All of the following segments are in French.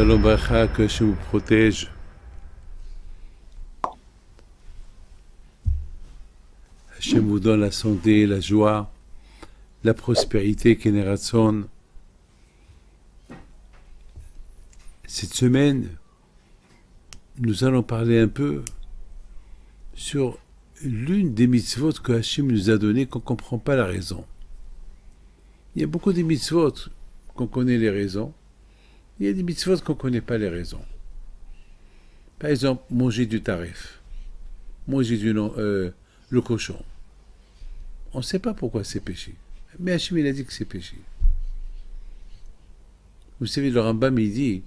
Shalom Bracha, que Hachem vous protège. Hachem vous donne la santé, la joie, la prospérité, Keneratson. Cette semaine, nous allons parler un peu sur l'une des mitzvot que Hachem nous a données qu'on ne comprend pas la raison. Il y a beaucoup de mitzvot qu'on connaît les raisons. Il y a des mitzvot qu'on ne connaît pas les raisons. Par exemple, manger du tarif, manger le cochon. On ne sait pas pourquoi c'est péché. Mais Hachem, il a dit que c'est péché. Vous savez, le Rambam, il dit,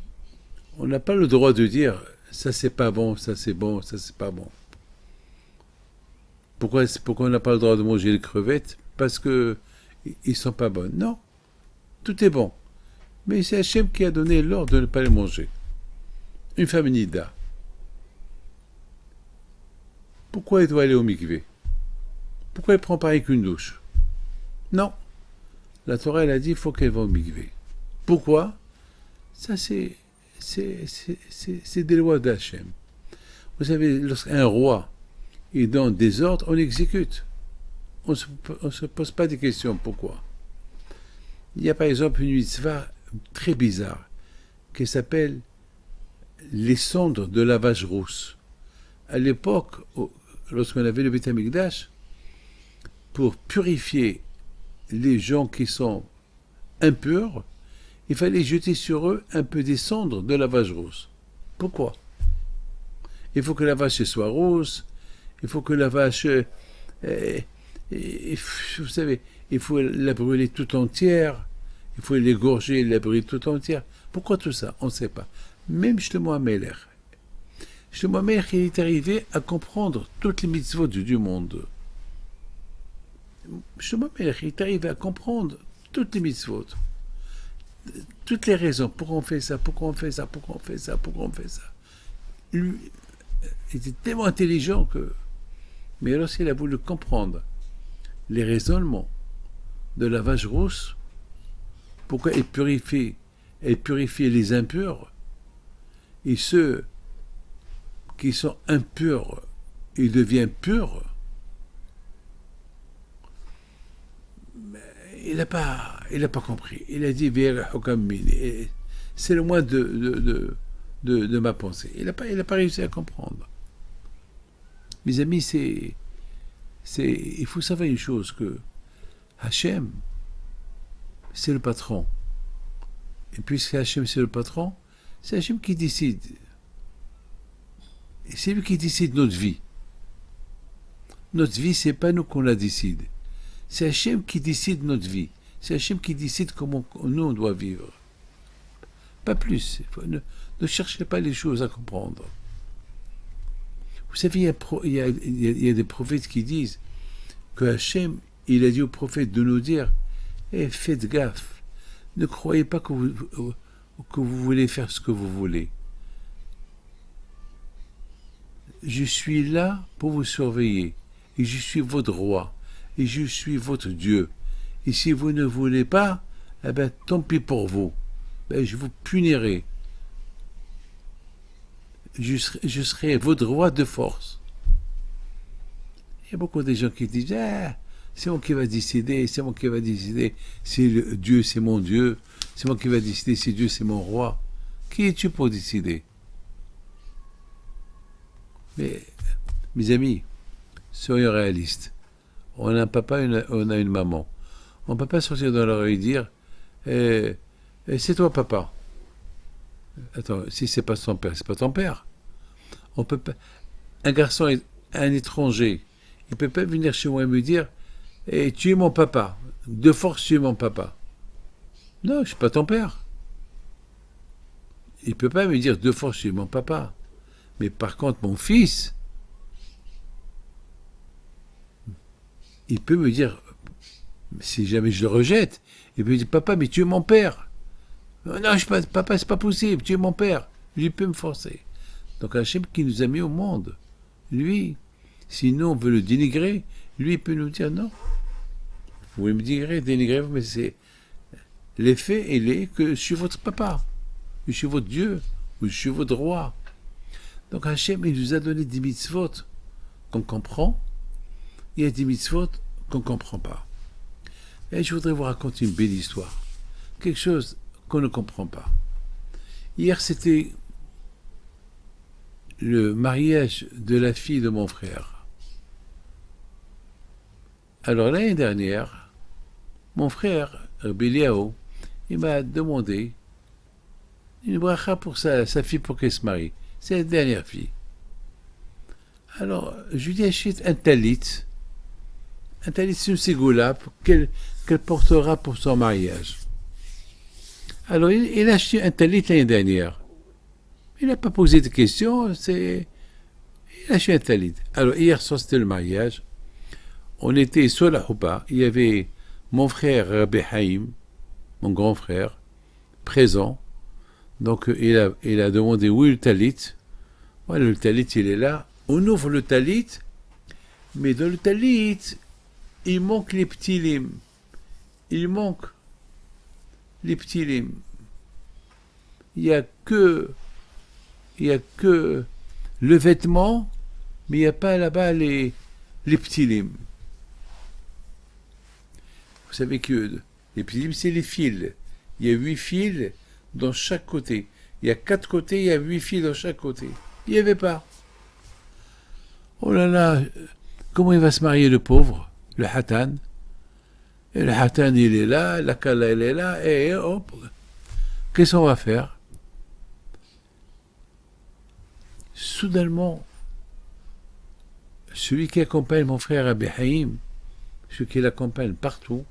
on n'a pas le droit de dire, ça c'est pas bon, ça c'est bon, ça c'est pas bon. Pourquoi on n'a pas le droit de manger les crevettes? Parce que ils sont pas bonnes. Non, tout est bon. Mais c'est Hachem qui a donné l'ordre de ne pas les manger. Une femme nida. Pourquoi elle doit aller au mikvé? Pourquoi elle prend pareil qu'une douche? Non. La Torah, elle a dit, il faut qu'elle va au mikvé. Pourquoi? Ça, c'est des lois d'Hachem. Vous savez, lorsqu'un roi est dans le désordre, on l'exécute. On ne se pose pas des questions. Pourquoi? Il y a par exemple une mitzvah très bizarre qui s'appelle les cendres de la vache rousse. À l'époque, lorsqu'on avait le Beth Amikdash, pour purifier les gens qui sont impurs, il fallait jeter sur eux un peu des cendres de la vache rousse. Pourquoi? Il faut que la vache soit rousse, il faut que la vache, vous savez, il faut la brûler tout entière, il faut l'égorger et la brûler tout entière. Pourquoi tout ça? On ne sait pas. Même Shlomo HaMelech. Shlomo HaMelech, il est arrivé à comprendre toutes les mitzvot du monde. Shlomo HaMelech, il est arrivé à comprendre toutes les mitzvot. Toutes les raisons. Pourquoi on fait ça? Pourquoi on fait ça? Pourquoi on fait ça? Pourquoi on fait ça? Lui, il était tellement intelligent que... Mais lorsqu'il a voulu comprendre les raisonnements de la vache rousse, pourquoi elle purifie les impurs, et ceux qui sont impurs, ils deviennent purs, il n'a pas compris. Il a dit c'est le moins de ma pensée. Il n'a pas réussi à comprendre. Mes amis, il faut savoir une chose, que Hachem, c'est le patron. Et puisque Hachem, c'est le patron, c'est Hachem qui décide. Et c'est lui qui décide notre vie. Notre vie, c'est pas nous qu'on la décide. C'est Hachem qui décide notre vie. C'est Hachem qui décide comment nous, on doit vivre. Pas plus. Ne cherchez pas les choses à comprendre. Vous savez, il y a des prophètes qui disent que Hachem, il a dit aux prophètes de nous dire, faites gaffe. Ne croyez pas que vous voulez faire ce que vous voulez. Je suis là pour vous surveiller. Et je suis votre roi. Et je suis votre Dieu. Et si vous ne voulez pas, eh bien, tant pis pour vous. Je vous punirai. Je serai votre roi de force. Il y a beaucoup de gens qui disent, c'est moi qui va décider, c'est moi qui va décider, Dieu, c'est mon Dieu, c'est moi qui va décider, si Dieu, c'est mon roi. Qui es-tu pour décider? Mais, mes amis, soyons réalistes. On a un papa, on a une maman. On ne peut pas sortir dans leur rue et dire, c'est toi papa. Attends, si c'est pas son père, c'est pas ton père. On peut pas. Un garçon, un étranger, il peut pas venir chez moi et me dire, tu es mon papa. De force, tu es mon papa. Non, je suis pas ton père. Il peut pas me dire de force, tu es mon papa. Mais par contre, mon fils, il peut me dire, si jamais je le rejette, il peut me dire, papa, mais tu es mon père. Non, papa, c'est pas possible, tu es mon père. Lui peut me forcer. Donc Hachem qui nous a mis au monde, lui, si nous on veut le dénigrer, lui il peut nous dire non. Vous pouvez me dénigrer, mais c'est l'effet, il est que je suis votre papa. je suis votre Dieu, ou je suis votre roi. Donc Hachem, il nous a donné des mitzvot qu'on comprend, il y a des mitzvot qu'on ne comprend pas. Et je voudrais vous raconter une belle histoire, quelque chose qu'on ne comprend pas. Hier, c'était le mariage de la fille de mon frère. Alors l'année dernière, mon frère, Biliao, il m'a demandé une bracha pour sa fille pour qu'elle se marie. C'est la dernière fille. Alors, je lui dis achète un talit. Un talit, c'est une ségoula qu'elle portera pour son mariage. Alors, il a acheté un talit l'année dernière. Il n'a pas posé de questions, il a acheté un talit. Alors, hier soir, c'était le mariage. On était sur la choupa. Il y avait mon frère Rabbi Haïm, mon grand frère, présent. Donc, il a demandé où est le talit. Voilà, le talit, il est là. On ouvre le talit, mais dans le talit, il manque les petits limes. Il manque les petits limes. Il n'y a que le vêtement, mais il n'y a pas là-bas les petits limes. Vous savez que les petits limes, c'est les fils. Il y a 8 fils dans chaque côté. Il y a 4 côtés, il y a 8 fils dans chaque côté. Il n'y avait pas. Oh là là, comment il va se marier le pauvre, le hatan? Et le hatan, il est là, la kala, elle est là, et hop, qu'est-ce qu'on va faire? Soudainement, celui qui accompagne mon frère Rabbi Haïm, celui qui l'accompagne partout,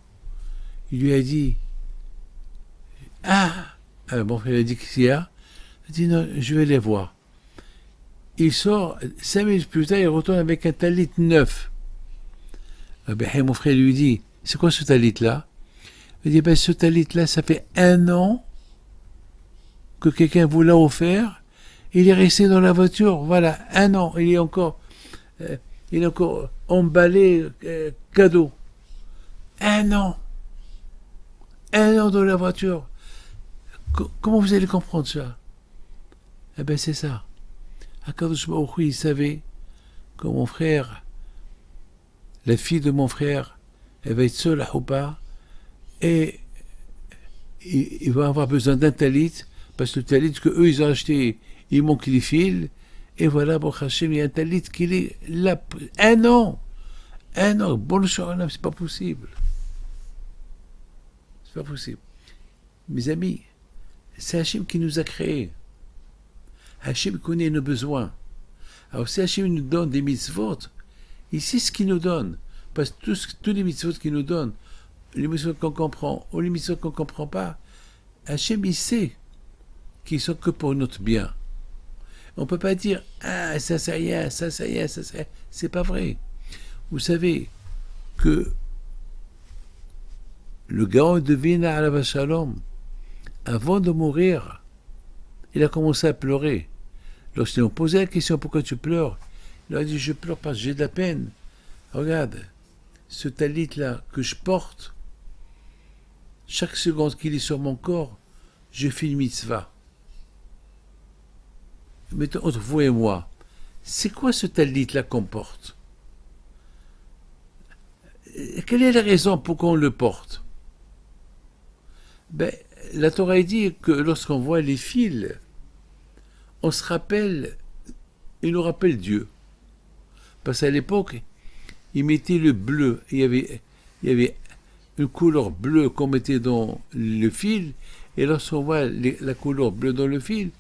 il lui a dit, alors mon frère a dit, qu'est-ce qu'il y a? Il a dit, non, je vais les voir. Il sort, 5 minutes plus tard, il retourne avec un talit neuf. Mon frère lui dit, c'est quoi ce talit-là? Il dit, ce talit-là, ça fait 1 an que quelqu'un vous l'a offert. Il est resté dans la voiture, voilà, 1 an. Il est encore emballé, cadeau. 1 an. 1 an dans la voiture. Comment vous allez comprendre ça? C'est ça. Akadosh Baruch Hu, il savait que mon frère, la fille de mon frère, elle va être seule à Choupa et il va avoir besoin d'un talit parce que le talit qu'eux ils ont acheté, il manque les fils et voilà, bon Hachem, il y a un talit qui est là 1 an. 1 an, bon Shalom, c'est pas possible. C'est pas possible. Mes amis, c'est Hachem qui nous a créés. Hachem connaît nos besoins. Alors si Hachem nous donne des mitzvot, il sait ce qu'il nous donne. Parce que tous les mitzvot qu'il nous donne, les mitzvot qu'on comprend ou les mitzvot qu'on ne comprend pas, Hachem il sait qu'ils sont que pour notre bien. On ne peut pas dire « Ah, ça c'est rien, ça c'est rien, ça c'est rien ». C'est pas vrai. Vous savez que le Gaon de Vilna alav Shalom, avant de mourir, il a commencé à pleurer. Lorsqu'ils ont posé la question « Pourquoi tu pleures ?» Il a dit « Je pleure parce que j'ai de la peine. Regarde, ce talit-là que je porte, chaque seconde qu'il est sur mon corps, je fais une mitzvah. Mais entre vous et moi, c'est quoi ce talit-là qu'on porte? Quelle est la raison pour qu'on le porte? La Torah dit que lorsqu'on voit les fils, on se rappelle, il nous rappelle Dieu. Parce qu'à l'époque, ils mettaient le bleu. Il y avait une couleur bleue qu'on mettait dans le fil. Et lorsqu'on voit la couleur bleue dans le fil,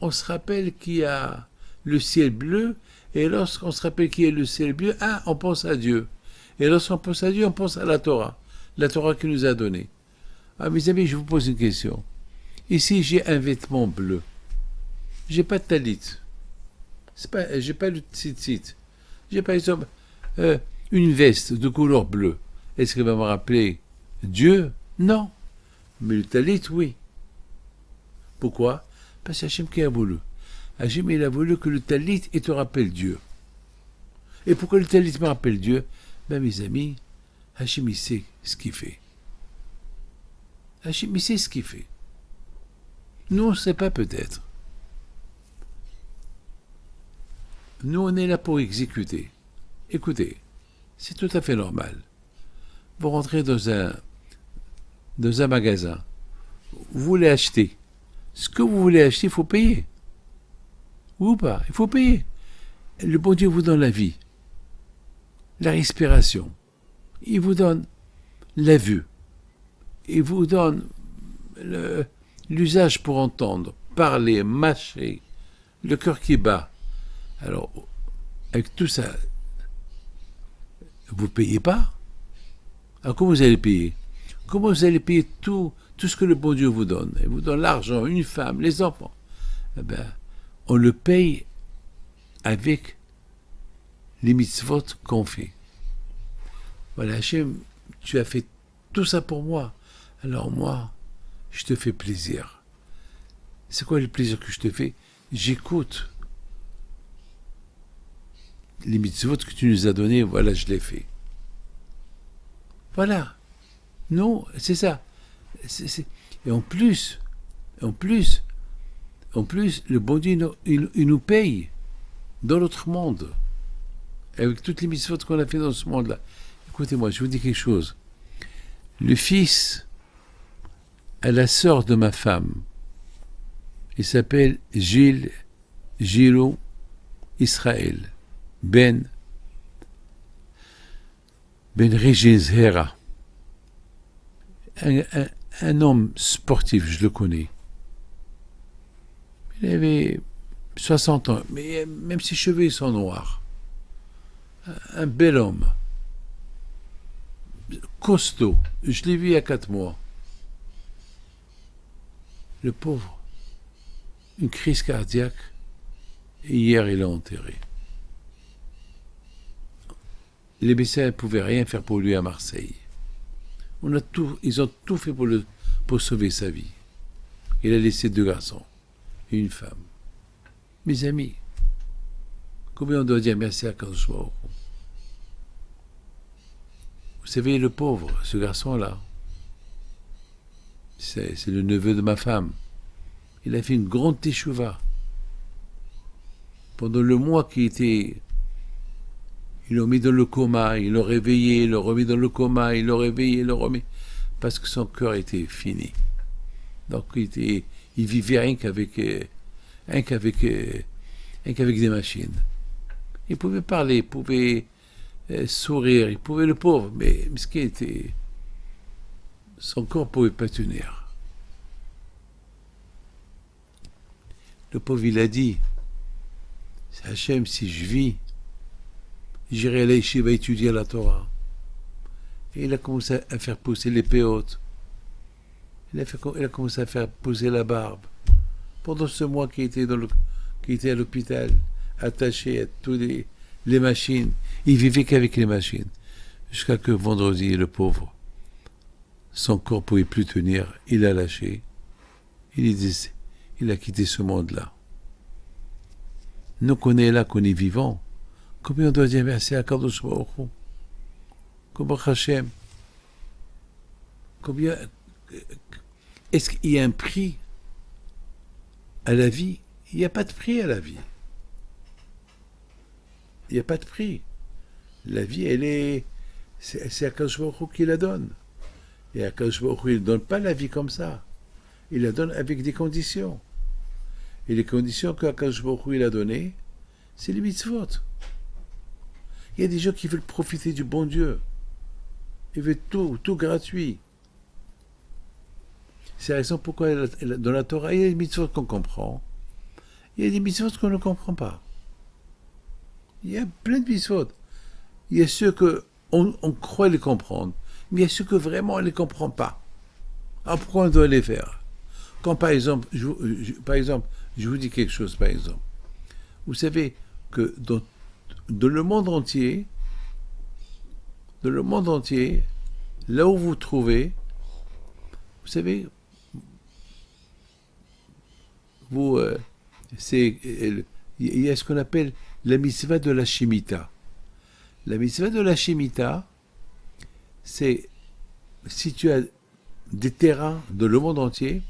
on se rappelle qu'il y a le ciel bleu. Et lorsqu'on se rappelle qu'il y a le ciel bleu, on pense à Dieu. Et lorsqu'on pense à Dieu, on pense à la Torah qu'il nous a donnée. Mes amis, je vous pose une question. Ici, j'ai un vêtement bleu. J'ai pas de talit. J'ai pas le tzitzit. J'ai par exemple une veste de couleur bleue. Est-ce qu'elle va me rappeler Dieu? Non. Mais le talit, oui. Pourquoi? Parce que Hachem qui a voulu. Hachem, il a voulu que le talit te rappelle Dieu. Et pourquoi le talit me rappelle Dieu? Mes amis, Hachem, il sait ce qu'il fait. Hachem, il sait ce qu'il fait. Nous, on ne sait pas peut-être. Nous, on est là pour exécuter. Écoutez, c'est tout à fait normal. Vous rentrez dans un magasin, vous voulez acheter. Ce que vous voulez acheter, il faut payer. Ou pas, il faut payer. Le bon Dieu vous donne la vie, la respiration. Il vous donne la vue. Il vous donne l'usage pour entendre, parler, mâcher, le cœur qui bat. Alors, avec tout ça, vous ne payez pas. Alors, comment vous allez payer? Comment vous allez payer tout ce que le bon Dieu vous donne? Il vous donne l'argent, une femme, les enfants. Eh ben, on le paye avec les mitzvot qu'on fait. Voilà, Hachem, tu as fait tout ça pour moi. Alors moi, je te fais plaisir. C'est quoi le plaisir que je te fais? J'écoute les mitzvot que tu nous as donnés, voilà, je les fais. Voilà. Non, c'est ça. Et en plus, le bon Dieu, il nous paye dans l'autre monde, avec toutes les mitzvot qu'on a fait dans ce monde-là. Écoutez-moi, je vous dis quelque chose. Le fils à la sœur de ma femme, il s'appelle Gilo Israël, Ben Regizhera. Un homme sportif, je le connais. Il avait 60 ans, mais même ses cheveux sont noirs. Un bel homme. Costaud. Je l'ai vu il y a 4 mois. Le pauvre. Une crise cardiaque. Et hier, il l'a enterré. Les médecins ne pouvaient rien faire pour lui à Marseille. Ils ont tout fait pour sauver sa vie. Il a laissé 2 garçons et une femme. Mes amis, combien on doit dire merci à Kadosh Baruch Hu? Vous savez, le pauvre, ce garçon-là, c'est le neveu de ma femme. Il a fait une grande teshuva. Pendant le mois qu'il était... Ils l'ont mis dans le coma, ils l'ont réveillé, ils l'ont remis dans le coma, ils l'ont réveillé, ils l'ont remis... Parce que son cœur était fini. Donc il vivait rien qu'avec des machines. Il pouvait parler, il pouvait sourire, il pouvait le pauvre, mais ce qui était... Son corps ne pouvait pas tenir. Le pauvre, il a dit, c'est Hachem, si je vis, j'irai à l'Yeshiva étudier la Torah. Et il a commencé à faire pousser les péotes. Il a commencé à faire pousser la barbe. Pendant ce mois qu'il était à l'hôpital, attaché à toutes les machines, il vivait qu'avec les machines. Jusqu'à que vendredi, le pauvre, son corps ne pouvait plus tenir, il a lâché. Il a quitté ce monde-là. Nous qu'on est là, qu'on est vivants, combien on doit dire merci à Kadosh Baruch Hu? Comment Hachem? Combien... Est-ce qu'il y a un prix à la vie? Il n'y a pas de prix à la vie. Il n'y a pas de prix. La vie, c'est Akadosh Baruch Hu qui la donne. Et Akadosh Baruch Hu, il ne donne pas la vie comme ça. Il la donne avec des conditions. Et les conditions qu'Akadosh Baruch Hu il a données, c'est les mitzvot. Il y a des gens qui veulent profiter du bon Dieu. Ils veulent tout gratuit. C'est la raison pourquoi dans la Torah, il y a des mitzvot qu'on comprend. Il y a des mitzvot qu'on ne comprend pas. Il y a plein de mitzvot. Il y a ceux qu'on croit les comprendre, mais il y a ceux que vraiment on ne les comprend pas. Alors pourquoi on doit les faire? Quand par exemple, je vous dis quelque chose par exemple. Vous savez que dans le monde entier, là où vous vous trouvez, vous savez, il y a ce qu'on appelle la mitzvah de la Shemitah. La mitzvah de la Shemitah, c'est si tu as des terrains dans le monde entier,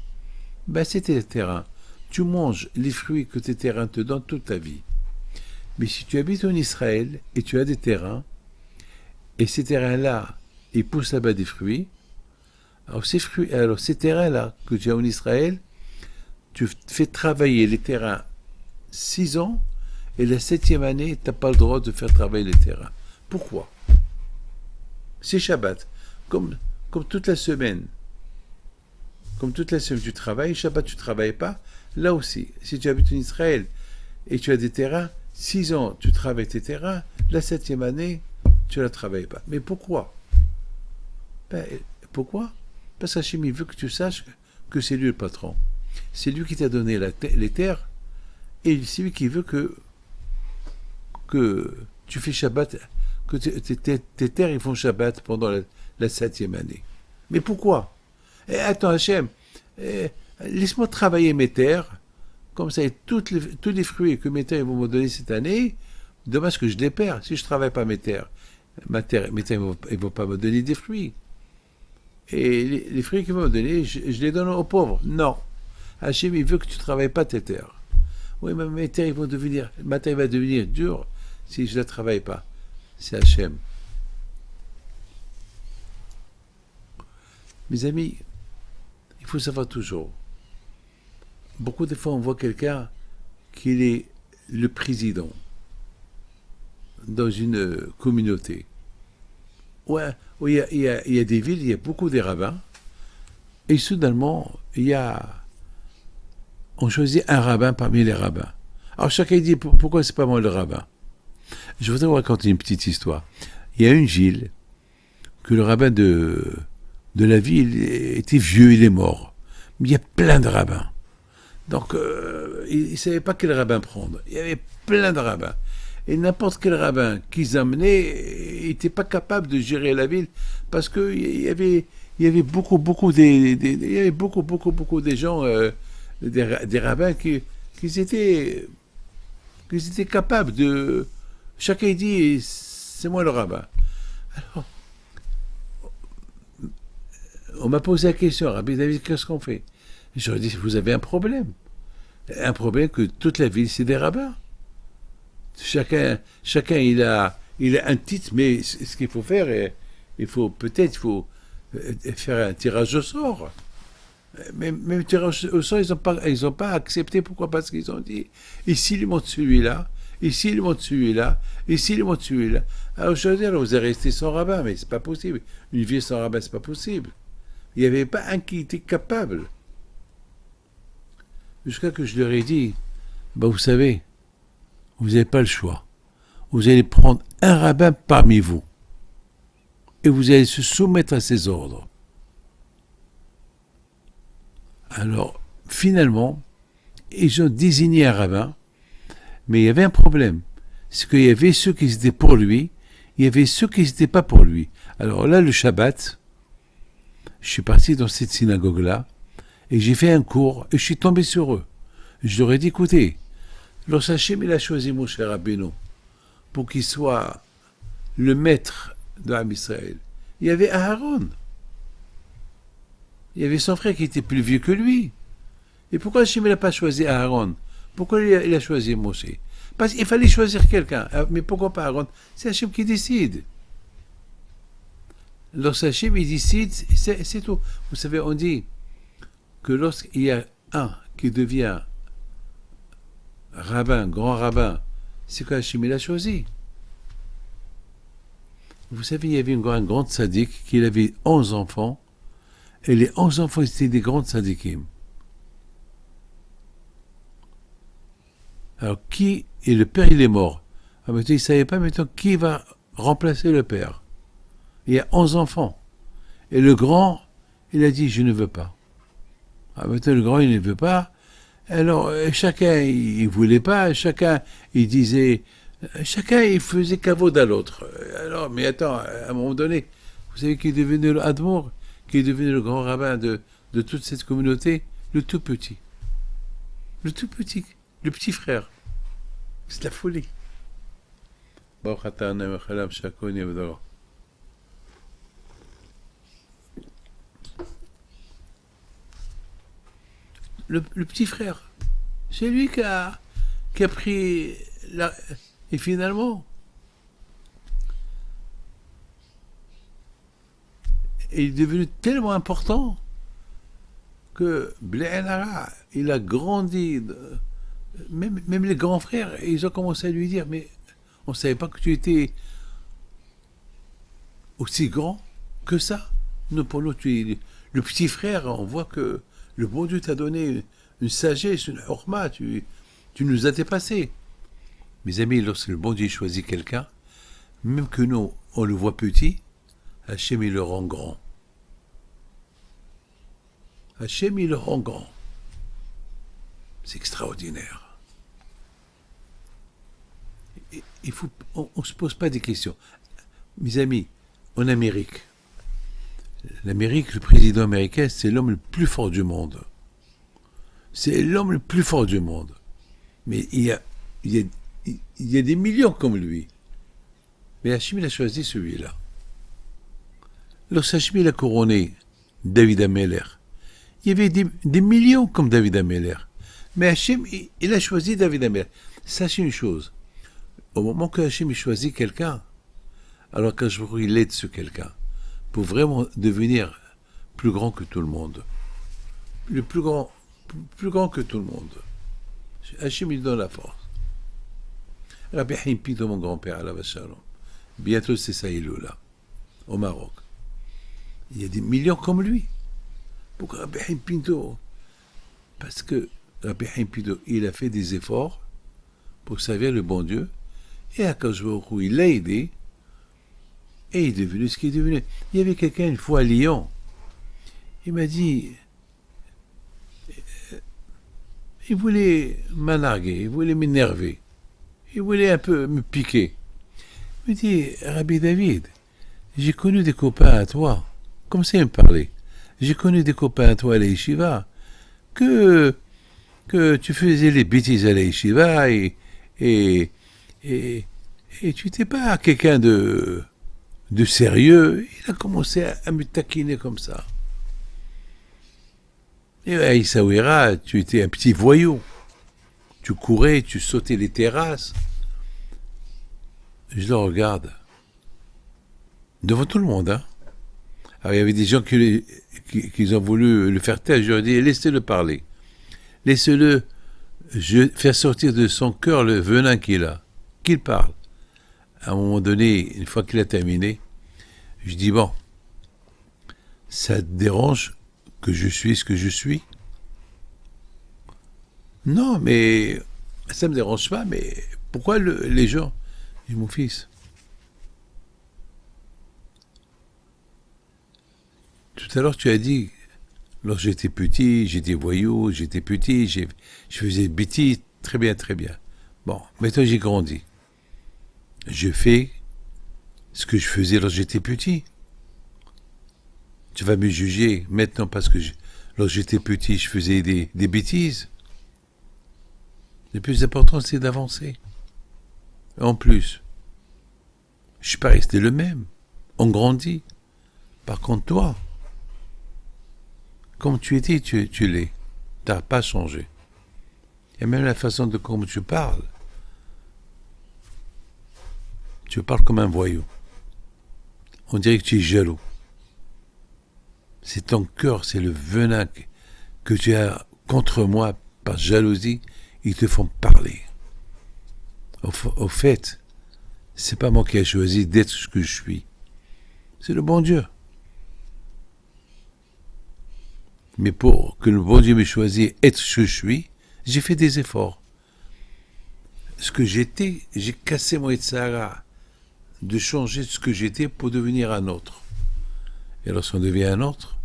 Ben, c'est tes terrains. Tu manges les fruits que tes terrains te donnent toute ta vie. Mais si tu habites en Israël et tu as des terrains, et ces terrains-là, ils poussent là-bas des fruits, alors ces terrains-là que tu as en Israël, tu fais travailler les terrains 6 ans, et la 7e année, tu n'as pas le droit de faire travailler les terrains. Pourquoi? C'est Shabbat. Comme toute la semaine. Comme toute la semaine tu travailles, Shabbat tu ne travailles pas. Là aussi, si tu habites en Israël et tu as des terrains, 6 ans tu travailles tes terrains, la 7e année, tu ne la travailles pas. Mais pourquoi? Ben, pourquoi? Parce qu'Hachem veut que tu saches que c'est lui le patron. C'est lui qui t'a donné les terres, et c'est lui qui veut que tu fais Shabbat, que tes terres ils font Shabbat pendant la 7e année. Mais pourquoi? Attends Hachem, laisse-moi travailler mes terres, comme ça, et tous les fruits que mes terres vont me donner cette année, dommage que je les perds. Si je ne travaille pas mes terres mes terres ne vont pas me donner des fruits. Et les fruits qu'ils vont me donner, je les donne aux pauvres. Non. Hachem, il veut que tu ne travailles pas tes terres. Oui, mais mes terres, ma terre va devenir dure si je ne la travaille pas. C'est Hachem. Mes amis, il faut savoir toujours. Beaucoup de fois, on voit quelqu'un qui est le président dans une communauté. Ouais, où il y a des villes, il y a beaucoup de rabbins, et soudainement, on choisit un rabbin parmi les rabbins. Alors chacun dit, pourquoi c'est pas moi le rabbin? Je voudrais vous raconter une petite histoire. Il y a une ville que le rabbin de la ville était vieux, il est mort. Mais il y a plein de rabbins. Donc, il ne savait pas quel rabbin prendre. Il y avait plein de rabbins. Et n'importe quel rabbin qu'ils amenaient, il n'était pas capable de gérer la ville parce qu'il y avait beaucoup des gens, des rabbins qui étaient capables de... Chacun dit, c'est moi le rabbin. Alors, on m'a posé la question, Rabbi David, qu'est-ce qu'on fait? Je leur ai dit, vous avez un problème. Un problème que toute la ville, c'est des rabbins. Chacun il a un titre, mais ce qu'il faut faire, il faut faire un tirage au sort. Mais le tirage au sort, ils n'ont pas accepté. Pourquoi? Parce qu'ils ont dit, ici, ils montent celui-là, ici, ils montent celui-là, ici, ils montent celui-là. Alors, aujourd'hui, vous allez rester sans rabbin, mais c'est pas possible. Une ville sans rabbin, c'est pas possible. Il n'y avait pas un qui était capable. Jusqu'à que je leur ai dit, vous savez, vous n'avez pas le choix. Vous allez prendre un rabbin parmi vous. Et vous allez se soumettre à ses ordres. Alors, finalement, ils ont désigné un rabbin, mais il y avait un problème. C'est qu'il y avait ceux qui étaient pour lui, il y avait ceux qui n'étaient pas pour lui. Alors là, le Shabbat, je suis parti dans cette synagogue-là, et j'ai fait un cours, et je suis tombé sur eux. Je leur ai dit, écoutez, lorsque Hachem il a choisi Moshe Rabbeinu pour qu'il soit le maître de l'Am Israël, il y avait Aaron. Il y avait son frère qui était plus vieux que lui. Et pourquoi Hachem n'a pas choisi Aaron? Pourquoi il a choisi Moshe? Parce qu'il fallait choisir quelqu'un. Mais pourquoi pas Aaron? C'est Hachem qui décide. Lorsque Hachem il décide, c'est tout. Vous savez, on dit que lorsqu'il y a un qui devient rabbin, grand rabbin, c'est qu'Hachem il a choisi. Vous savez, il y avait un grand tzaddik qui avait 11 enfants, et les 11 enfants étaient des grands tzaddikim. Alors, et le père, il est mort. Alors, il ne savait pas maintenant qui va remplacer le père. Il y a 11 enfants. Et le grand, il a dit, je ne veux pas. Alors, maintenant, le grand, il ne veut pas. Alors, chacun, il ne voulait pas. Chacun, il disait... Chacun, il faisait cavode à l'autre. Alors, mais attends, à un moment donné, vous savez qui est devenu le Admour, qui est devenu le grand rabbin de toute cette communauté? Le tout petit. Le tout petit. Le petit frère. C'est la folie. le petit frère. C'est lui qui a pris la... Et finalement, il est devenu tellement important que Blénara, il a grandi. Même les grands frères, ils ont commencé à lui dire, mais on ne savait pas que tu étais aussi grand que ça. Nous, pour nous, tu es le petit frère. On voit que le bon Dieu t'a donné une sagesse, une horma. Tu nous as dépassés. Mes amis, lorsque le bon Dieu choisit quelqu'un, même que nous, on le voit petit, Hachem, il le rend grand. Hachem, il le rend grand. C'est extraordinaire. On ne se pose pas des questions. Mes amis, en Amérique, l'Amérique, le président américain, c'est l'homme le plus fort du monde. C'est l'homme le plus fort du monde. Mais il y a des millions comme lui. Mais Hachem, il a choisi celui-là. Lorsque Hachem, il a couronné David Ameller, il y avait des millions comme David Ameller. Mais Hachem, il a choisi David Ameller. Sachez une chose. Au moment que Hachem choisit quelqu'un, alors qu'un jour il aide ce quelqu'un, pour vraiment devenir plus grand que tout le monde. Le plus grand que tout le monde. Hachem, il donne la force. Rabbi Haim Pinto, mon grand-père, à Shalom. Bientôt, c'est ça, il est là, au Maroc. Il y a des millions comme lui. Pourquoi Rabbi Haim Pinto? Parce que Rabbi Haim Pinto, il a fait des efforts pour servir le bon Dieu, et à Kajborou, il l'a aidé, et il est devenu ce qu'il est devenu. Il y avait quelqu'un une fois à Lyon, il m'a dit, il voulait m'anarguer, il voulait m'énerver, il voulait un peu me piquer. Il me dit, Rabbi David, j'ai connu des copains à toi, comme ça il me parlait, j'ai connu des copains à toi à la yeshiva, que tu faisais les bêtises à la yeshiva, et tu n'étais pas quelqu'un de sérieux. Il a commencé à me taquiner comme ça. Et à Essaouira, tu étais un petit voyou. Tu courais, tu sautais les terrasses. Je le regarde. Devant tout le monde, hein. Alors, il y avait des gens qui ont voulu le faire taire. Je leur ai dit, laissez-le parler. Laissez-le faire sortir de son cœur le venin qu'il a. Qu'il parle. À un moment donné, une fois qu'il a terminé, je dis, bon, ça te dérange que je suis ce que je suis? Non, mais ça me dérange pas, mais pourquoi les gens? Je dis, mon fils, tout à l'heure tu as dit, lorsque j'étais petit, j'étais voyou, j'étais petit, je faisais des bêtises, très bien, très bien. Bon, maintenant j'ai grandi. Je fais ce que je faisais lorsque j'étais petit. Tu vas me juger maintenant parce que lorsque j'étais petit, je faisais des bêtises. Le plus important, c'est d'avancer. En plus, je ne suis pas resté le même. On grandit. Par contre, toi, comme tu étais, tu l'es. Tu n'as pas changé. Et même la façon de comment tu parles comme un voyou. On dirait que tu es jaloux. C'est ton cœur, c'est le venin que tu as contre moi par jalousie, ils te font parler. Au fait, c'est pas moi qui ai choisi d'être ce que je suis. C'est le bon Dieu. Mais pour que le bon Dieu m'ait choisi être ce que je suis, j'ai fait des efforts. Ce que j'étais, j'ai cassé mon Yetzirah de changer ce que j'étais pour devenir un autre. Et lorsqu'on devient un autre,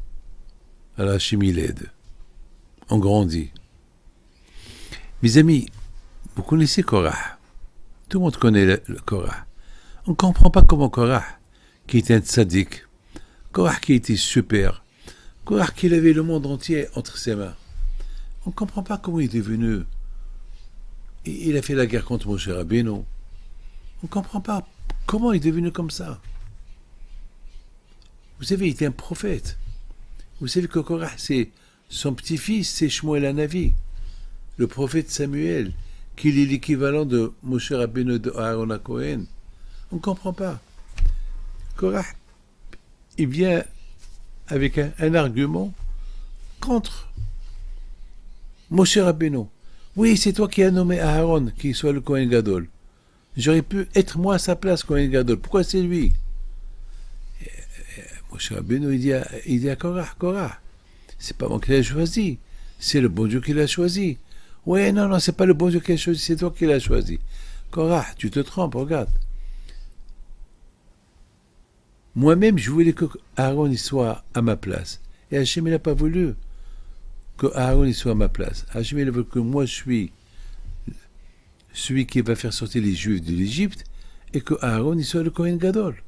alors Hachem il aide. On grandit. Mes amis, vous connaissez Korah. Tout le monde connaît le Korah. On ne comprend pas comment Korah, qui était un tzaddik, Korah qui était super, Korah qui avait le monde entier entre ses mains. On ne comprend pas comment il est devenu. Il a fait la guerre contre Moshe Rabbeinu. On ne comprend pas comment il est devenu comme ça. Vous savez, il était un prophète. Vous savez que Korah, c'est Son petit-fils, c'est Shmuel Hanavi, le prophète Samuel, qu'il est l'équivalent de Moshe Rabbeinu de Aaron Cohen. On ne comprend pas. Korah, il vient avec un argument contre Moshe Rabbeinu. Oui, c'est toi qui as nommé Aaron qui soit le Kohen Gadol. J'aurais pu être moi à sa place, Kohen Gadol. Pourquoi c'est lui? Moshe Rabbeinu, il dit à Korah, c'est pas moi qui l'ai choisi, c'est le bon Dieu qui l'a choisi. Ouais, non, c'est pas le bon Dieu qui l'a choisi, c'est toi qui l'as choisi. Korah, tu te trompes, regarde. Moi-même, je voulais que Aaron soit à ma place. Et Hachem, il n'a pas voulu que Aaron soit à ma place. Hachem, il veut que moi, je suis celui qui va faire sortir les Juifs de l'Égypte et que Aaron soit le Kohen Gadol.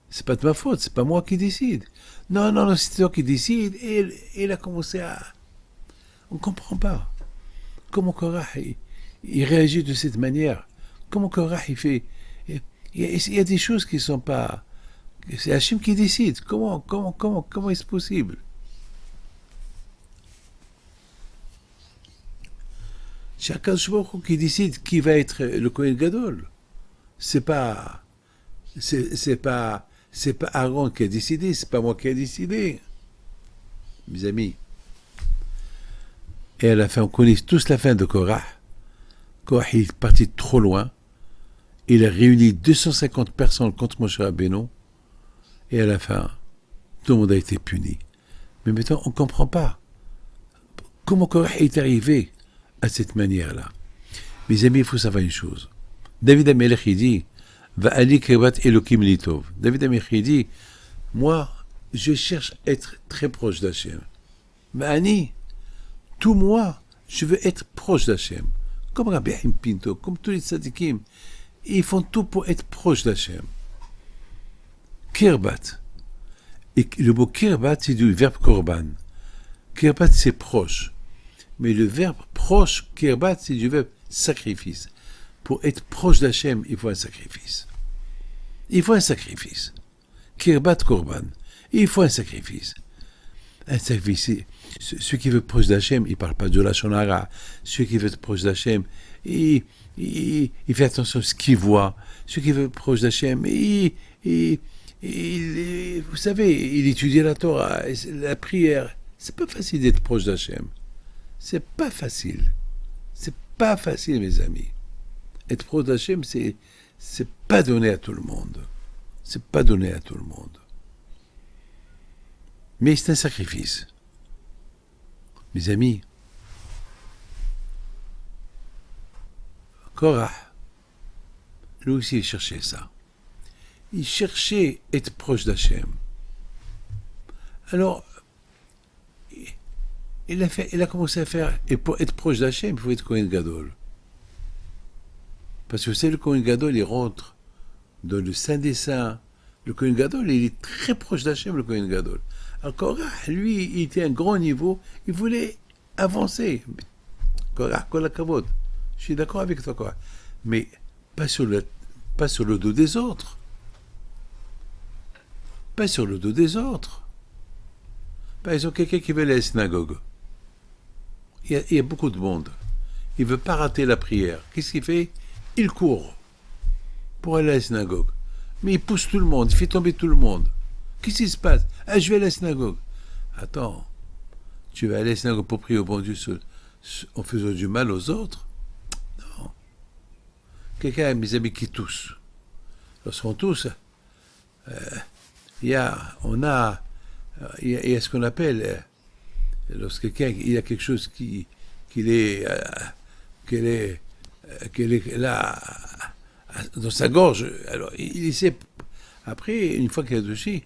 C'est pas de ma faute, c'est pas moi qui décide. Non, c'est toi qui décide. Et il a commencé à... On ne comprend pas. Comment Korah, il réagit de cette manière. Comment Korah, il fait... Il y a des choses qui ne sont pas... C'est Hachem qui décide. Comment est-ce possible? C'est Akadosh Baruch Hu qui décide qui va être le Kohen Gadol. C'est pas Aaron qui a décidé, c'est pas moi qui a décidé. Mes amis. Et à la fin, on connaît tous la fin de Korah. Korah est parti trop loin. Il a réuni 250 personnes contre Moshe Rabbeinu. Et à la fin, tout le monde a été puni. Mais maintenant, on ne comprend pas. Comment Korah est arrivé à cette manière-là? Mes amis, il faut savoir une chose. David Amelech, il dit, Va'ali kevat Elokim litov. David Amelech, il dit, moi, je cherche à être très proche d'Hachem. Va'ani, tout moi, je veux être proche d'Hachem. Comme Rabbi Haim Pinto, comme tous les tzadikim, ils font tout pour être proche d'Hachem. Kirbat. Et le mot kirbat, c'est du verbe korban. Kirbat, c'est proche. Mais le verbe proche, kirbat, c'est du verbe sacrifice. Pour être proche d'Hachem, il faut un sacrifice. Kirbat korban. Il faut un sacrifice. Un sacrifice. Celui qui veut être proche d'Hachem, il ne parle pas de la shonara. Celui qui veut être proche d'Hachem, il fait attention à ce qu'il voit. Celui qui veut être proche d'Hachem, vous savez, il étudie la Torah, la prière. C'est pas facile d'être proche d'Hachem. C'est pas facile, mes amis. Être proche d'Hachem, c'est pas donné à tout le monde. Mais c'est un sacrifice. Mes amis, Korah, lui aussi, il cherchait ça. Il cherchait à être proche d'Hachem. Alors, il a commencé à faire, et pour être proche d'Hachem, il faut être Kohen Gadol. Parce que c'est le Kohen Gadol, il rentre dans le Saint des Saints. Le Kohen Gadol, il est très proche d'Hachem, le Kohen Gadol. Alors Korah, lui, il était à un grand niveau, il voulait avancer. Korah, kol hakavod. Je suis d'accord avec toi, Korah. Mais pas sur le dos des autres. Par exemple, quelqu'un qui veut aller à la synagogue. Il y a beaucoup de monde. Il ne veut pas rater la prière. Qu'est-ce qu'il fait? Il court pour aller à la synagogue. Mais il pousse tout le monde, il fait tomber tout le monde. Qu'est-ce qui se passe? Ah, je vais à la synagogue. Attends, tu vas aller à la synagogue pour prier au bon Dieu en faisant du mal aux autres? Non. Quelqu'un a mes amis qui toussent. Lorsqu'on tousse, il y a ce qu'on appelle, lorsque quelqu'un il y a quelque chose qui est là dans sa gorge, alors il essaie, après, une fois qu'il a touché,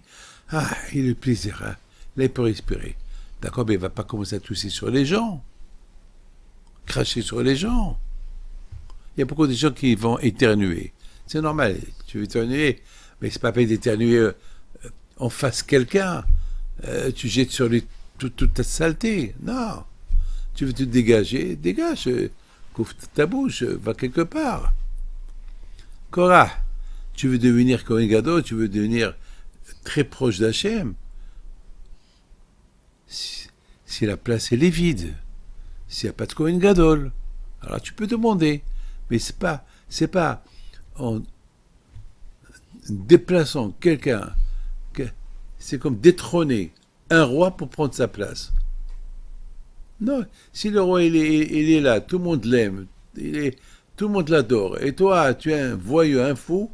il a le plaisir, hein. Là il peut respirer. D'accord, mais il ne va pas commencer à tousser sur les gens, cracher sur les gens. Il y a beaucoup de gens qui vont éternuer. C'est normal, tu veux éternuer, mais c'est pas peine d'éternuer en face quelqu'un. Tu jettes sur lui toute ta saleté. Non. Tu veux te dégager, dégage. Couvre ta bouche, va quelque part. Korah, tu veux devenir Kohen Gadol, tu veux devenir très proche d'Hachem. si la place elle est vide, s'il n'y a pas de Kohen Gadol, alors tu peux demander. Mais c'est pas en déplaçant quelqu'un, c'est comme détrôner un roi pour prendre sa place. Non, si le roi il est là, tout le monde l'aime, tout le monde l'adore, et toi tu es un voyou, un fou,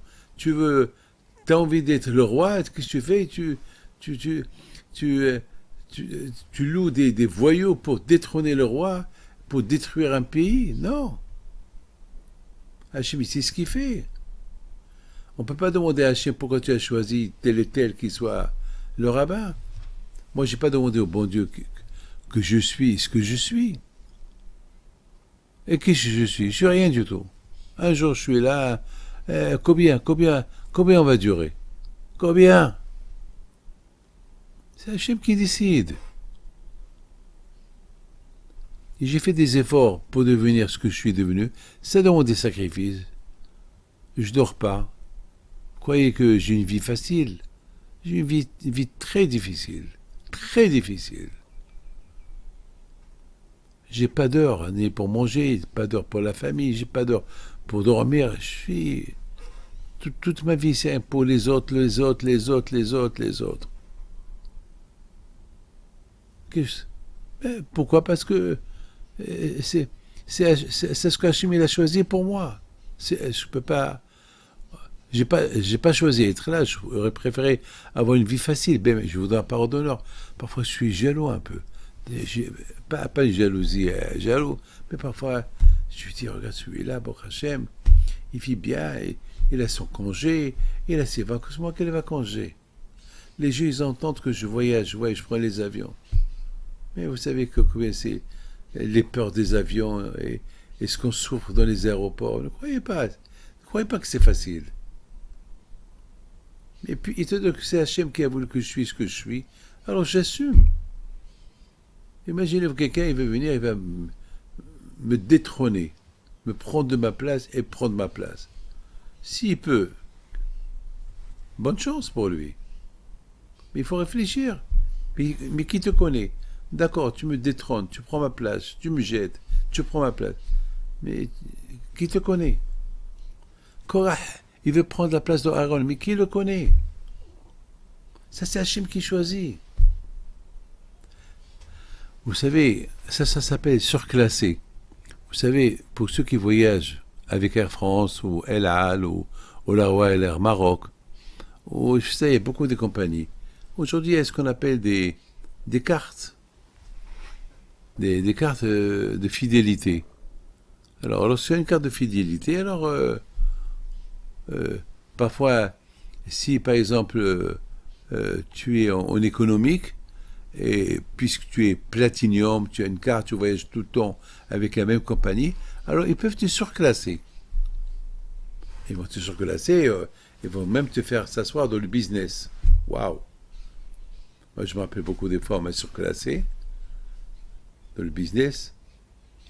t'as envie d'être le roi, qu'est-ce que tu fais? Tu, tu, tu, tu loues des voyous pour détrôner le roi, pour détruire un pays? Non. Hachem, c'est ce qu'il fait. On ne peut pas demander à Hachem pourquoi tu as choisi tel et tel qui soit le rabbin. Moi, j'ai pas demandé au bon Dieu que je suis ce que je suis. Et qu'est-ce que je suis? Je suis rien du tout. Un jour, je suis là. Combien on va durer? Combien? C'est Hachem qui décide. Et j'ai fait des efforts pour devenir ce que je suis devenu. Ça demande des sacrifices. Je dors pas. Croyez que j'ai une vie facile. J'ai une vie très difficile. Très difficile. J'ai pas d'heure ni pour manger, pas d'heure pour la famille, j'ai pas d'heure pour dormir. Je suis... Toute ma vie, c'est pour les autres, les autres, les autres, les autres, les autres. Pourquoi? Parce que c'est ce qu'Hachem il a choisi pour moi. Je peux pas... J'ai pas choisi d'être là, j'aurais préféré avoir une vie facile. Mais je voudrais un parole d'honneur. Parfois, je suis jaloux un peu. Pas une jalousie, jaloux, mais parfois, je me dis, regarde celui-là, bon Hachem, il vit bien, il a son congé, il a ses vacances. Moi, quel vacances j'ai? Les gens, ils entendent que je voyage, je prends les avions. Mais vous savez combien c'est les peurs des avions et ce qu'on souffre dans les aéroports. Ne croyez pas que c'est facile. Et puis, il te dit que c'est Hachem qui a voulu que je suis ce que je suis. Alors, j'assume. Imaginez que quelqu'un, il veut venir, il va me détrôner, me prendre de ma place et prendre ma place. S'il peut, bonne chance pour lui. Mais il faut réfléchir. Mais qui te connaît? D'accord, tu me détrônes, tu prends ma place, tu me jettes, tu prends ma place. Mais qui te connaît? Korah, il veut prendre la place d'Aaron, mais qui le connaît? Ça, c'est Hachem qui choisit. Vous savez, ça s'appelle surclassé. Vous savez, pour ceux qui voyagent avec Air France ou El Al ou Larwa Air Maroc, ou je sais, il y a beaucoup de compagnies. Aujourd'hui, il y a ce qu'on appelle des cartes. Des cartes de fidélité. Alors, lorsqu'il y a une carte de fidélité, alors parfois, si par exemple tu es en économique, et puisque tu es platinium, tu as une carte, tu voyages tout le temps avec la même compagnie, alors ils peuvent te surclasser. Ils vont te surclasser, ils vont même te faire s'asseoir dans le business. Waouh! Moi, je me rappelle beaucoup des fois, on m'a surclassé dans le business,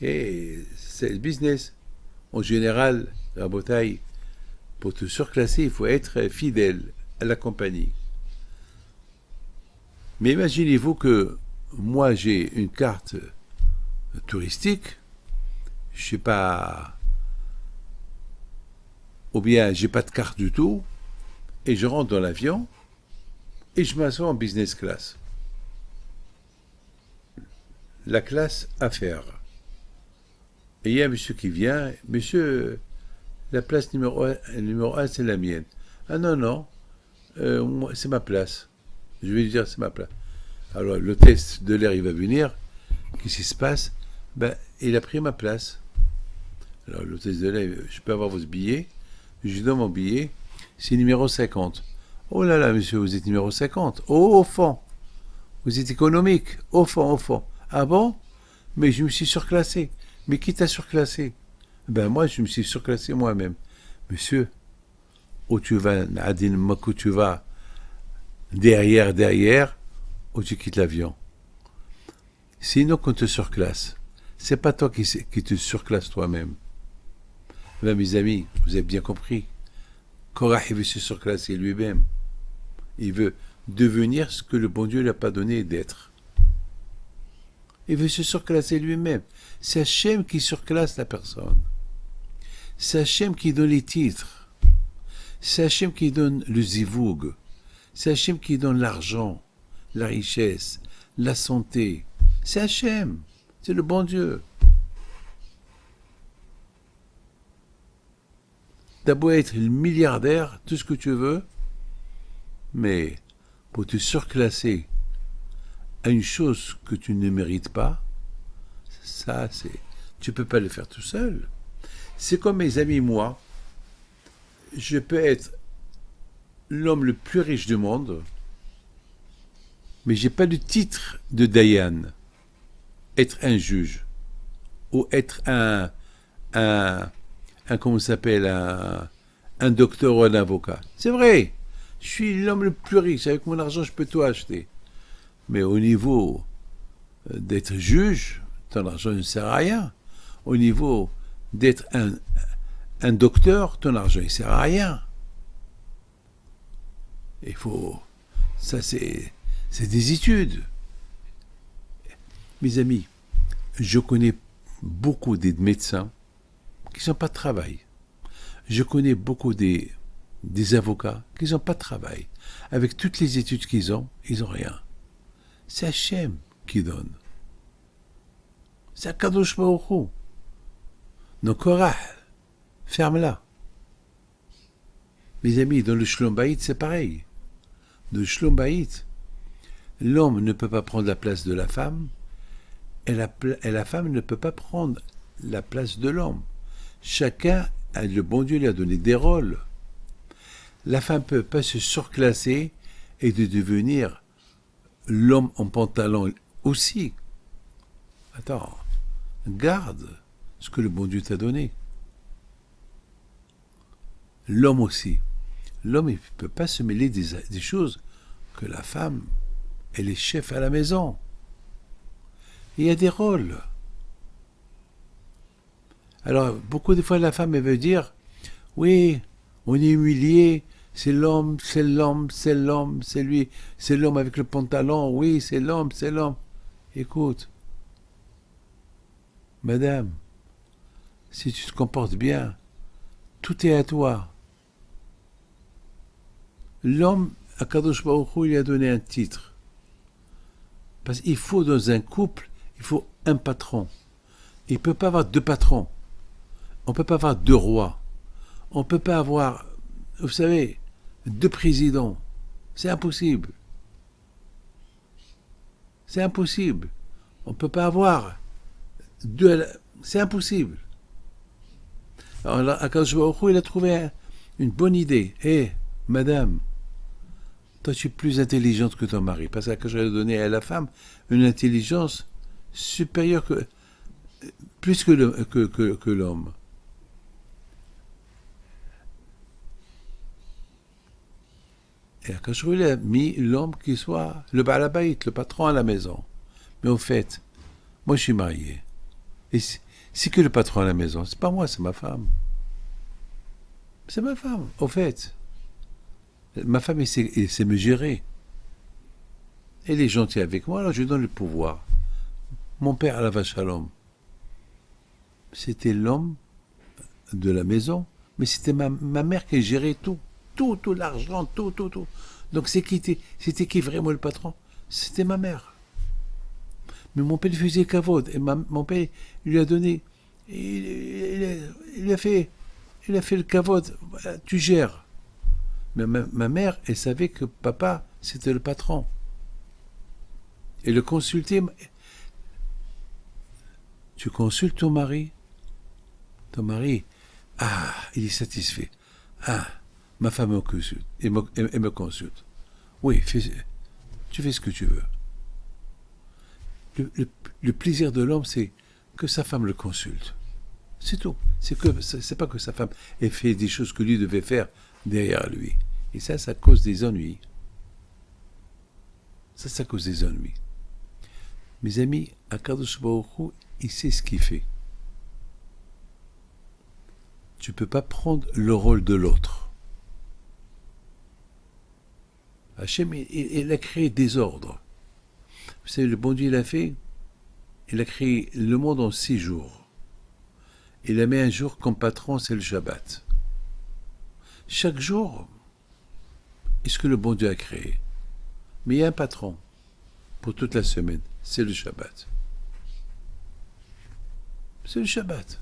et c'est le business. En général, à Botaï, pour te surclasser, il faut être fidèle à la compagnie. Mais imaginez-vous que moi j'ai une carte touristique, je sais pas, ou bien j'ai pas de carte du tout, et je rentre dans l'avion et je m'assois en business class. La classe affaires. Et il y a un monsieur qui vient, monsieur, la place numéro 1, c'est la mienne. Ah non, non, c'est ma place. Je vais lui dire, c'est ma place. Alors, l'hôtesse de l'air, il va venir. Qu'est-ce qui se passe? Ben, il a pris ma place. Alors, l'hôtesse de l'air, je peux avoir votre billet? Je lui donne mon billet. C'est numéro 50. Oh là là, monsieur, vous êtes numéro 50. Oh, au fond. Vous êtes économique. Au fond, au fond. Ah bon? Mais je me suis surclassé. Mais qui t'a surclassé? Ben, moi, je me suis surclassé moi-même. Monsieur, où tu vas, Nadine, où tu vas? Derrière, où tu quittes l'avion. Sinon, qu'on te surclasse. C'est pas toi qui te surclasse toi-même. Ben, mes amis, vous avez bien compris. Korah, il veut se surclasser lui-même. Il veut devenir ce que le bon Dieu ne lui a pas donné d'être. Il veut se surclasser lui-même. C'est Hachem qui surclasse la personne. C'est Hachem qui donne les titres. C'est Hachem qui donne le zivoug. C'est Hachem qui donne l'argent, la richesse, la santé. C'est Hachem. C'est le bon Dieu. T'as beau être le milliardaire, tout ce que tu veux, mais pour te surclasser à une chose que tu ne mérites pas, ça, tu peux pas le faire tout seul. C'est comme mes amis, moi, je peux être l'homme le plus riche du monde, mais j'ai pas le titre de Dayan, être un juge, ou être comment ça s'appelle, un docteur ou un avocat. C'est vrai, je suis l'homme le plus riche, avec mon argent je peux tout acheter. Mais au niveau d'être juge, ton argent ne sert à rien. Au niveau d'être un docteur, ton argent ne sert à rien. Il faut... Ça, c'est des études. Mes amis, je connais beaucoup des médecins qui n'ont pas de travail. Je connais beaucoup des avocats qui n'ont pas de travail. Avec toutes les études qu'ils ont, ils n'ont rien. C'est Hachem qui donne. C'est Akadosh Baruch Hu. Donc, Korah, ferme-la. Mes amis, dans le Shlom Bayit, c'est pareil. Dans le Shlom Bayit, l'homme ne peut pas prendre la place de la femme, et la femme ne peut pas prendre la place de l'homme. Chacun, le bon Dieu lui a donné des rôles. La femme ne peut pas se surclasser et de devenir l'homme en pantalon aussi. Attends, garde ce que le bon Dieu t'a donné. L'homme aussi. L'homme, il ne peut pas se mêler des choses que la femme, elle est chef à la maison. Il y a des rôles. Alors, beaucoup de fois, la femme, elle veut dire, oui, on est humilié, c'est l'homme, c'est l'homme, c'est l'homme, c'est lui, c'est l'homme avec le pantalon, oui, c'est l'homme, c'est l'homme. Écoute, madame, si tu te comportes bien, tout est à toi. L'homme, Akadosh Baruch Hu, il a donné un titre. Parce qu'il faut, dans un couple, il faut un patron. Il ne peut pas avoir deux patrons. On ne peut pas avoir deux rois. On ne peut pas avoir, vous savez, deux présidents. C'est impossible. C'est impossible. On ne peut pas avoir deux... C'est impossible. Alors, Akadosh Baruch Hu, il a trouvé une bonne idée. Hé, madame, toi, tu es plus intelligente que ton mari. Parce que je vais donner à la femme une intelligence supérieure plus que l'homme. Et Akadosh Baruch Hu a mis l'homme qui soit le Baal Habayit, le patron à la maison. Mais au fait, moi, je suis marié. Et c'est que le patron à la maison. C'est pas moi, c'est ma femme. C'est ma femme, au fait. Ma femme, elle sait me gérer. Elle est gentille avec moi, alors je lui donne le pouvoir. Mon père, Alav Shalom, c'était l'homme de la maison, mais c'était ma mère qui gérait tout. Tout l'argent, tout. Donc c'était qui vraiment le patron? C'était ma mère. Mais mon père faisait kavod, et mon père lui a donné, il a fait le kavod, tu gères. Mais ma mère, elle savait que papa, c'était le patron. Et le consulter, tu consultes ton mari, il est satisfait. Ma femme me consulte, et me consulte. Oui, tu fais ce que tu veux. Le plaisir de l'homme, c'est que sa femme le consulte. C'est tout. C'est pas que sa femme ait fait des choses que lui devait faire derrière lui. Et ça cause des ennuis. Ça cause des ennuis. Mes amis, Akadosh Baruch Hu, il sait ce qu'il fait. Tu ne peux pas prendre le rôle de l'autre. Hachem, il a créé des ordres. Vous savez, le bon Dieu, il a fait il a créé le monde en 6 jours. Il a mis un jour comme patron, c'est le Shabbat. Chaque jour, est ce que le bon Dieu a créé. Mais il y a un patron pour toute la semaine, c'est le Shabbat. C'est le Shabbat.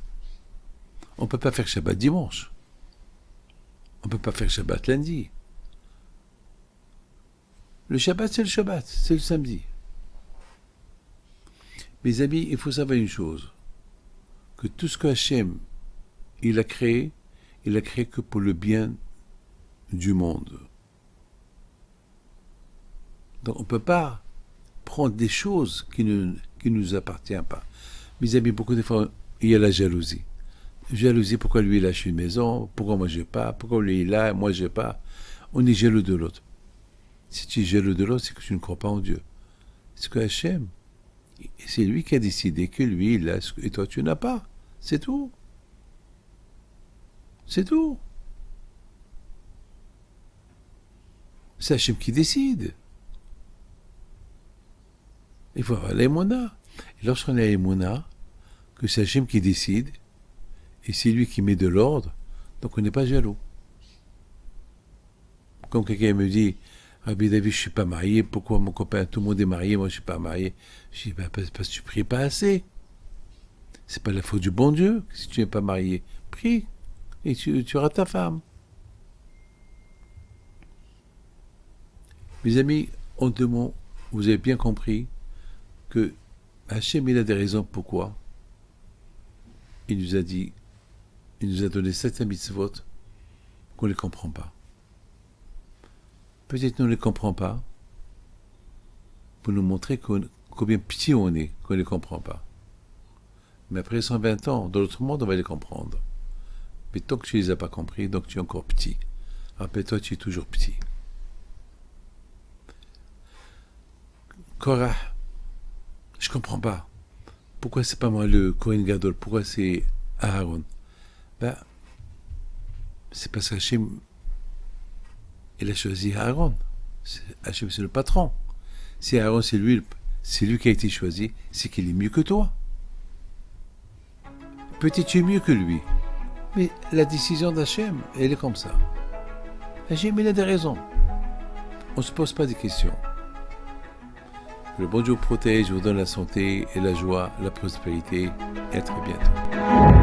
On ne peut pas faire Shabbat dimanche. On ne peut pas faire Shabbat lundi. Le Shabbat, c'est le Shabbat, c'est le samedi. Mes amis, il faut savoir une chose, que tout ce que Hachem, il a créé que pour le bien du monde. Donc on ne peut pas prendre des choses qui ne nous appartiennent pas. Mes amis, beaucoup de fois, il y a la jalousie. Jalousie, pourquoi lui il a acheté une maison, pourquoi moi j'ai pas, pourquoi lui il a, moi j'ai pas. On est jaloux de l'autre. Si tu es jaloux de l'autre, c'est que tu ne crois pas en Dieu. C'est que Hachem, c'est lui qui a décidé que lui il a et toi tu n'as pas. C'est tout. C'est tout. C'est Hachem qui décide. Il faut avoir l'émouna. Et lorsqu'on a l'émouna, que c'est Hachem qui décide, et c'est lui qui met de l'ordre, donc on n'est pas jaloux. Comme quelqu'un me dit, Rabbi David, je ne suis pas marié, pourquoi mon copain, tout le monde est marié, moi je ne suis pas marié. Je dis, parce que tu ne pries pas assez. C'est pas la faute du bon Dieu, si tu n'es pas marié. Prie, et tu auras ta femme. Mes amis, en 2 mots, vous avez bien compris que Hachem, il a des raisons pourquoi. Il nous a dit, il nous a donné 7 mitzvot qu'on ne les comprend pas. Peut-être qu'on ne les comprend pas pour nous montrer combien petit on est qu'on ne les comprend pas. Mais après 120 ans, dans l'autre monde, on va les comprendre. Mais tant que tu ne les as pas compris, donc tu es encore petit. Rappelle-toi, tu es toujours petit. Korah, je ne comprends pas. Pourquoi c'est pas moi le Kohen Gadol? Pourquoi c'est Aaron? C'est parce qu'Hachem, il a choisi Aaron. Hachem, c'est le patron. Si Aaron, c'est lui qui a été choisi, c'est qu'il est mieux que toi. Peut-être tu es mieux que lui. Mais la décision d'Hachem, elle est comme ça. Hachem, il a des raisons. On ne se pose pas des questions. Que le bon Dieu vous protège, vous donne la santé et la joie, la prospérité. Et à très bientôt.